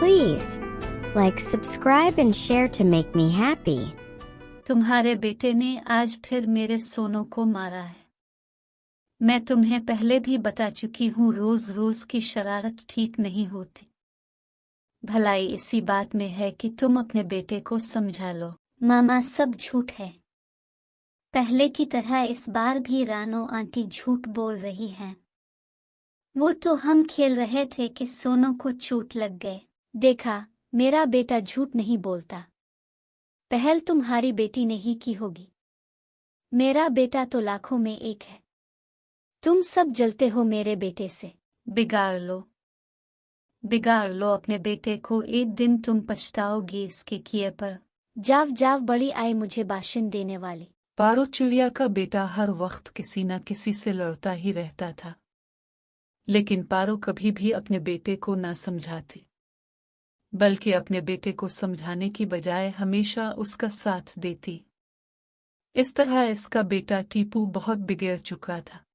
Please like, subscribe and share to make me happy. तुम्हारे बेटे ने आज फिर मेरे सोनू को मारा है। मैं तुम्हें पहले भी बता चुकी हूँ, रोज रोज की शरारत ठीक नहीं होती। भलाई इसी बात में है कि तुम अपने बेटे को समझा लो। मामा, सब झूठ है। पहले की तरह इस बार भी रानो आंटी झूठ बोल रही हैं। वो तो हम खेल रहे थे कि सोनू को चोट लग गए। देखा, मेरा बेटा झूठ नहीं बोलता। पहल तुम्हारी बेटी ने ही की होगी। मेरा बेटा तो लाखों में एक है। तुम सब जलते हो मेरे बेटे से। बिगाड़ लो अपने बेटे को, एक दिन तुम पछताओगी इसके किए पर। जाव बड़ी आई मुझे भाषण देने वाली। पारो चिड़िया का बेटा हर वक्त किसी न किसी से लड़ता ही रहता था, लेकिन पारो कभी भी अपने बेटे को न समझाती, बल्कि अपने बेटे को समझाने की बजाय हमेशा उसका साथ देती। इस तरह इसका बेटा टीपू बहुत बिगड़ चुका था।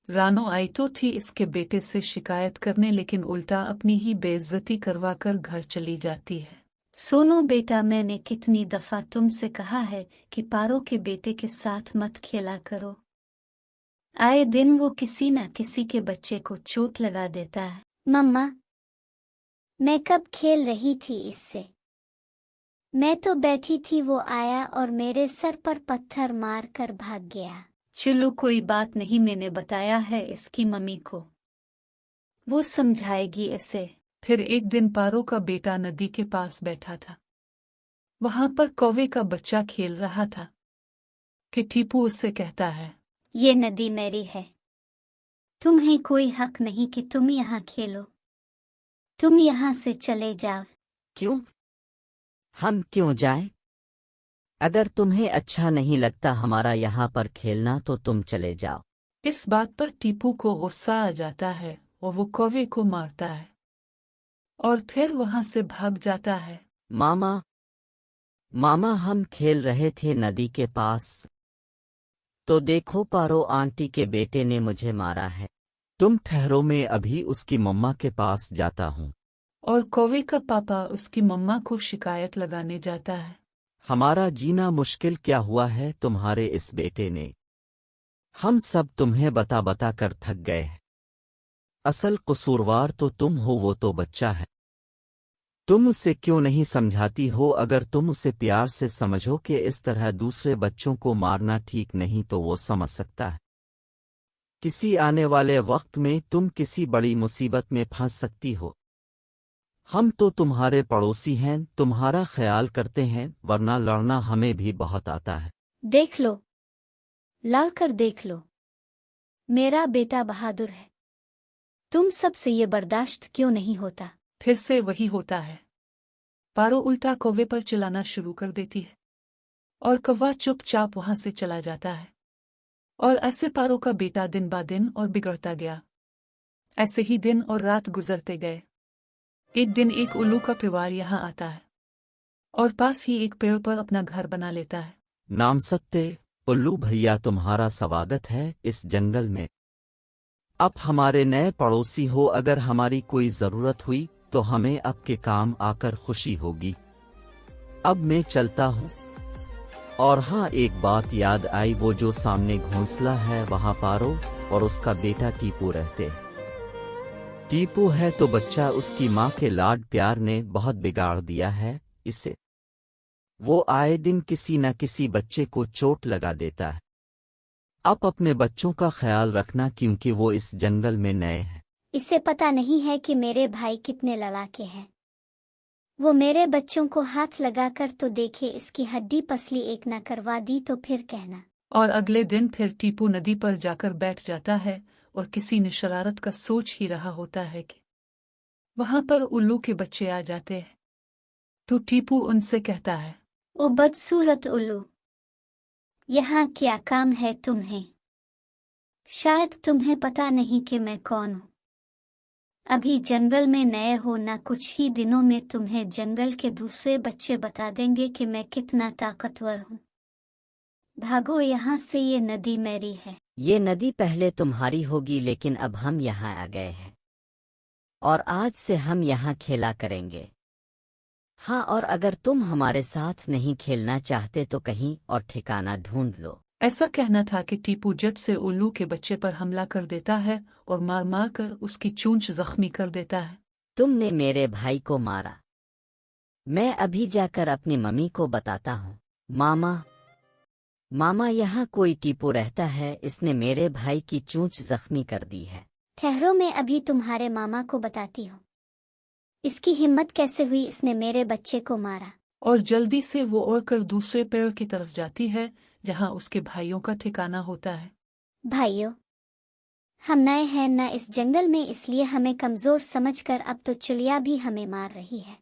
रानो आई तो थी इसके बेटे से शिकायत करने, लेकिन उल्टा अपनी ही बेइज्जती करवाकर घर चली जाती है। सोनू बेटा, मैंने कितनी दफा तुमसे कहा है कि पारो के बेटे के साथ मत खेला करो। आए दिन वो किसी न किसी के बच्चे को चोट लगा देता है। मम्मा, मैं कब खेल रही थी इससे? मैं तो बैठी थी, वो आया और मेरे सर पर पत्थर मार कर भाग गया। चलो कोई बात नहीं, मैंने बताया है इसकी मम्मी को, वो समझाएगी इसे। फिर एक दिन पारो का बेटा नदी के पास बैठा था। वहां पर कौवे का बच्चा खेल रहा था कि टीपू उससे कहता है, ये नदी मेरी है। तुम्हें कोई हक नहीं कि तुम यहाँ खेलो। तुम यहाँ से चले जाओ। क्यों? हम क्यों जाएं? अगर तुम्हें अच्छा नहीं लगता हमारा यहाँ पर खेलना तो तुम चले जाओ। इस बात पर टीपू को गुस्सा आ जाता है और वो कौवे को मारता है और फिर वहां से भाग जाता है। मामा, हम खेल रहे थे नदी के पास, तो देखो पारो आंटी के बेटे ने मुझे मारा है। तुम ठहरो, मैं अभी उसकी मम्मा के पास जाता हूँ। और कौवे का पापा उसकी मम्मा को शिकायत लगाने जाता है। हमारा जीना मुश्किल क्या हुआ है तुम्हारे इस बेटे ने? हम सब तुम्हें बता बता कर थक गए हैं। असल कसूरवार तो तुम हो, वो तो बच्चा है। तुम उसे क्यों नहीं समझाती हो? अगर तुम उसे प्यार से समझो कि इस तरह दूसरे बच्चों को मारना ठीक नहीं, तो वो समझ सकता है। किसी आने वाले वक्त में तुम किसी बड़ी मुसीबत में फंस सकती हो। हम तो तुम्हारे पड़ोसी हैं, तुम्हारा ख्याल करते हैं, वरना लड़ना हमें भी बहुत आता है। देख लो, लड़कर देख लो। मेरा बेटा बहादुर है। तुम सबसे ये बर्दाश्त क्यों नहीं होता? फिर से वही होता है। पारो उल्टा कौवे पर चिल्लाना शुरू कर देती है और कौवा चुपचाप वहां से चला जाता है। और ऐसे पारो का बेटा दिन ब दिन और बिगड़ता गया। ऐसे ही दिन और रात गुजरते गए। एक दिन एक उल्लू का परिवार यहाँ आता है और पास ही एक पेड़ पर अपना घर बना लेता है। नाम सत्ते उल्लू भैया, तुम्हारा स्वागत है इस जंगल में। आप हमारे नए पड़ोसी हो। अगर हमारी कोई जरूरत हुई तो हमें आपके काम आकर खुशी होगी। अब मैं चलता हूँ। और हाँ, एक बात याद आई, वो जो सामने घोंसला है वहाँ पारो और उसका बेटा टीपू रहते हैं। टीपू है तो बच्चा उसकी माँ के लाड प्यार ने बहुत बिगाड़ दिया है इसे। वो आए दिन किसी न किसी बच्चे को चोट लगा देता है। आप अपने बच्चों का ख्याल रखना, क्योंकि वो इस जंगल में नए हैं। इसे पता नहीं है कि मेरे भाई कितने लड़ाके हैं। वो मेरे बच्चों को हाथ लगाकर तो देखे, इसकी हड्डी पसली एक न करवा दी तो फिर कहना। और अगले दिन फिर टीपू नदी पर जाकर बैठ जाता है और किसी ने शरारत का सोच ही रहा होता है कि वहां पर उल्लू के बच्चे आ जाते हैं। तो टीपू उनसे कहता है, ओ बदसूरत उल्लू, यहाँ क्या काम है तुम्हें? शायद तुम्हें पता नहीं कि मैं कौन हूँ। अभी जंगल में नए हो ना, कुछ ही दिनों में तुम्हें जंगल के दूसरे बच्चे बता देंगे कि मैं कितना ताकतवर हूँ। भागो यहाँ से, ये नदी मेरी है। ये नदी पहले तुम्हारी होगी, लेकिन अब हम यहाँ आ गए हैं। और आज से हम यहाँ खेला करेंगे। हाँ, और अगर तुम हमारे साथ नहीं खेलना चाहते तो कहीं और ठिकाना ढूंढ लो। ऐसा कहना था कि टीपू जट से उल्लू के बच्चे पर हमला कर देता है और मार मार कर उसकी चोंच जख्मी कर देता है। तुमने मेरे भाई को मारा। मैं अभी जाकर अपनी मम्मी को बताता हूँ। मामा यहाँ कोई टीपू रहता है, इसने मेरे भाई की चोंच जख्मी कर दी है। ठहरो, मैं अभी तुम्हारे मामा को बताती हूँ। इसकी हिम्मत कैसे हुई, इसने मेरे बच्चे को मारा। और जल्दी से वो उड़कर दूसरे पेड़ की तरफ जाती है जहाँ उसके भाइयों का ठिकाना होता है। भाइयों, हम नए हैं न इस जंगल में, इसलिए हमें कमजोर समझकर अब तो चिड़िया भी हमें मार रही है।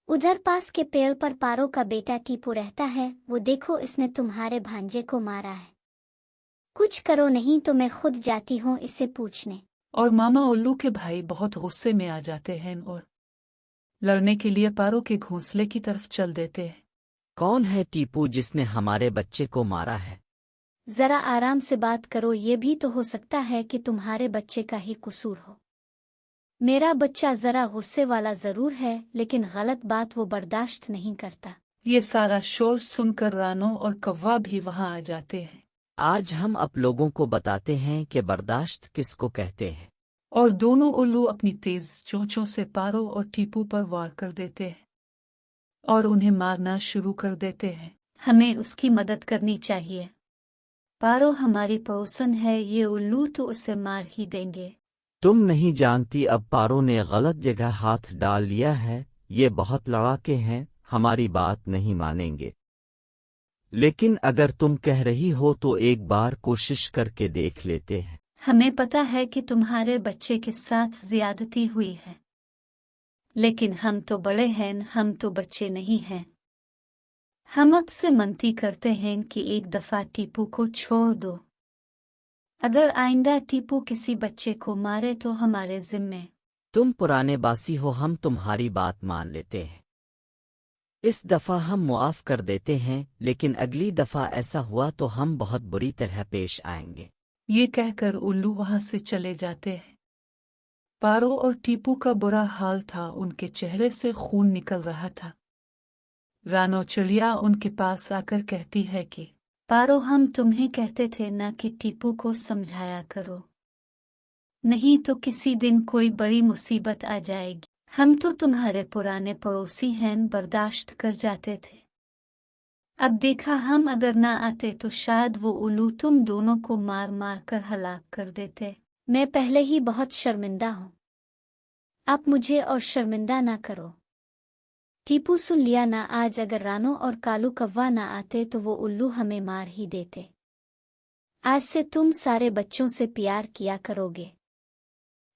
उधर पास के पेड़ पर पारो का बेटा टीपू रहता है, वो देखो इसने तुम्हारे भांजे को मारा है। कुछ करो नहीं तो मैं खुद जाती हूँ इससे पूछने। और मामा उल्लू के भाई बहुत गुस्से में आ जाते हैं और लड़ने के लिए पारो के घोंसले की तरफ चल देते हैं। कौन है टीपू जिसने हमारे बच्चे को मारा है? जरा आराम से बात करो, ये भी तो हो सकता है कि तुम्हारे बच्चे का ही कसूर हो। मेरा बच्चा जरा गुस्से वाला जरूर है, लेकिन गलत बात वो बर्दाश्त नहीं करता। ये सारा शोर सुनकर रानो और कौवा भी वहां आ जाते हैं। आज हम आप लोगों को बताते हैं कि बर्दाश्त किसको कहते हैं। और दोनों उल्लू अपनी तेज चोंचों से पारो और टीपू पर वार कर देते हैं और उन्हें मारना शुरू कर देते हैं। हमें उसकी मदद करनी चाहिए। पारो हमारी पड़ोसन है, ये उल्लू तो उसे मार ही देंगे। तुम नहीं जानती, अब पारो ने गलत जगह हाथ डाल लिया है। ये बहुत लड़ाके हैं, हमारी बात नहीं मानेंगे। लेकिन अगर तुम कह रही हो तो एक बार कोशिश करके देख लेते हैं। हमें पता है कि तुम्हारे बच्चे के साथ ज्यादती हुई है, लेकिन हम तो बड़े हैं, हम तो बच्चे नहीं हैं। हम आपसे विनती करते हैं कि एक दफा टीपू को छोड़ दो। अगर आइंदा टीपू किसी बच्चे को मारे तो हमारे जिम्मे। तुम पुराने बासी हो, हम तुम्हारी बात मान लेते हैं। इस दफा हम मुआफ कर देते हैं, लेकिन अगली दफा ऐसा हुआ तो हम बहुत बुरी तरह पेश आएंगे। ये कहकर उल्लू वहां से चले जाते हैं। पारो और टीपू का बुरा हाल था, उनके चेहरे से खून निकल रहा था। रानो चिड़िया उनके पास आकर कहती है कि पारो, हम तुम्हें कहते थे ना कि टीपू को समझाया करो, नहीं तो किसी दिन कोई बड़ी मुसीबत आ जाएगी। हम तो तुम्हारे पुराने पड़ोसी हैं, बर्दाश्त कर जाते थे। अब देखा, हम अगर ना आते तो शायद वो उल्लू तुम दोनों को मार मार कर हलाक कर देते। मैं पहले ही बहुत शर्मिंदा हूँ, आप मुझे और शर्मिंदा ना करो। टीपू सुन लिया ना, आज अगर रानो और कालू कव्वा ना आते तो वो उल्लू हमें मार ही देते। आज से तुम सारे बच्चों से प्यार किया करोगे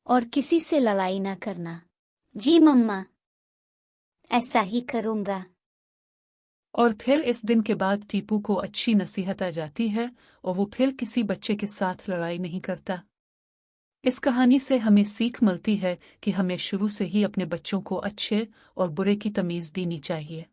और किसी से लड़ाई ना करना। जी मम्मा, ऐसा ही करूँगा। और फिर इस दिन के बाद टीपू को अच्छी नसीहत आ जाती है और वो फिर किसी बच्चे के साथ लड़ाई नहीं करता। इस कहानी से हमें सीख मिलती है कि हमें शुरू से ही अपने बच्चों को अच्छे और बुरे की तमीज़ देनी चाहिए।